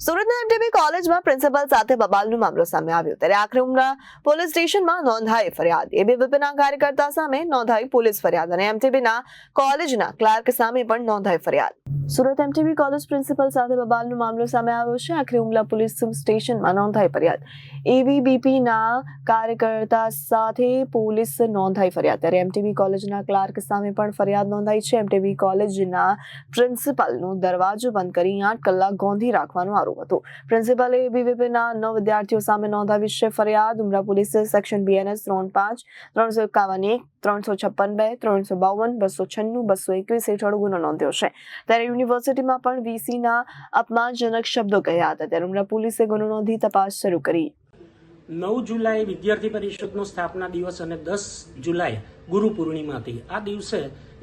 સુરતના એમટીબી કોલેજમાં પ્રિન્સિપલ સાથે બબાલનો મામલો સામે આવ્યો ત્યારે આખરે ઉમરા પોલીસ સ્ટેશનમાં નોંધાઈ ફરિયાદ એબીવીપીના કાર્યકર્તા સામે નોંધાઈ પોલીસ ફરિયાદ અને એમટીબીના કોલેજના ક્લાર્ક સામે પણ નોંધાઈ ફરિયાદ સુરત એમટીબી કોલેજ પ્રિન્સિપલ સાથે બબાલનો મામલો સામે આવ્યો છે આખરે ઉમરા પોલીસ સ્ટેશનમાં નોંધાઈ ફરિયાદ એબીવીપીના કાર્યકર્તા સાથે પોલીસ નોંધાઈ ફરિયાદ ત્યારે એમટીબી કોલેજના ક્લાર્ક સામે પણ ફરિયાદ નોંધાઈ છે એમટીબી કોલેજના પ્રિન્સિપલનો દરવાજો બંધ કરી 8 કલાક ગોંધી રાખવાનો આરોપ હતો પ્રિન્સિપલે એબીવીપીના 9 વિદ્યાર્થીઓ સામે નોંધાવી છે ફરિયાદ ઉમરા પોલીસે સેક્શન બીએનએસ 35 351 356 352 296 221 હેઠળ ગુનો નોંધ્યો છે ત્યારે યુનિવર્સિટીમાં પણ વીસીના અપમાનજનક શબ્દો કહ્યા હતા ત્યારે ઉમરા પોલીસે ગુનો નોંધી તપાસ શરૂ કરી 9 જુલાઈ વિદ્યાર્થી પરિષદનો સ્થાપના દિવસ અને 10 જુલાઈ ગુરુ પૂર્ણિમા હતી. આ દિવસે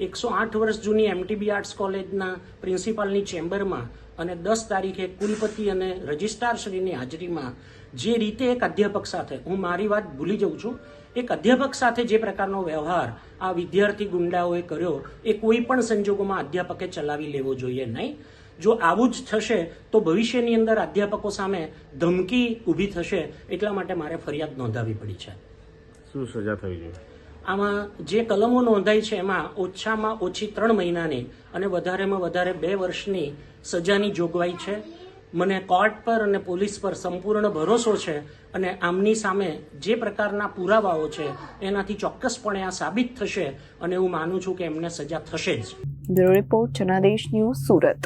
108 વર્ષ જૂની એમટીબી આર્ટ્સ કોલેજના પ્રિન્સિપાલની ચેમ્બરમાં અને 10 તારીખે કુલપતિ અને રજિસ્ટ્રારશ્રીની હાજરીમાં જે રીતે એક અધ્યાપક સાથે, હું મારી વાત ભૂલી જઉં છું, એક અધ્યાપક સાથે જે પ્રકારનો વ્યવહાર આ વિદ્યાર્થી ગુંડાઓએ કર્યો એ કોઈ પણ સંજોગોમાં અધ્યાપકે ચલાવી લેવો જોઈએ નહીં. જો આવું જ થશે તો ભવિષ્યની અંદર અધ્યાપકો સામે ધમકી ઊભી થશે. એટલા માટે મારે ફરિયાદ નોંધાવી પડી છે. શું સજા થવી જોઈએ? આમાં જે કલમો નોંધાઈ છે એમાં ઓછામાં ઓછી 3 મહિનાની અને વધારેમાં વધારે 2 વર્ષની સજાની જોગવાઈ છે. મને કોર્ટ પર અને પોલીસ પર સંપૂર્ણ ભરોસો છે અને આમની સામે જે પ્રકારના પુરાવાઓ છે એનાથી ચોક્કસપણે આ સાબિત થશે અને હું માનું છું કે એમને સજા થશે જ. Bureau report Janadesh news Surat.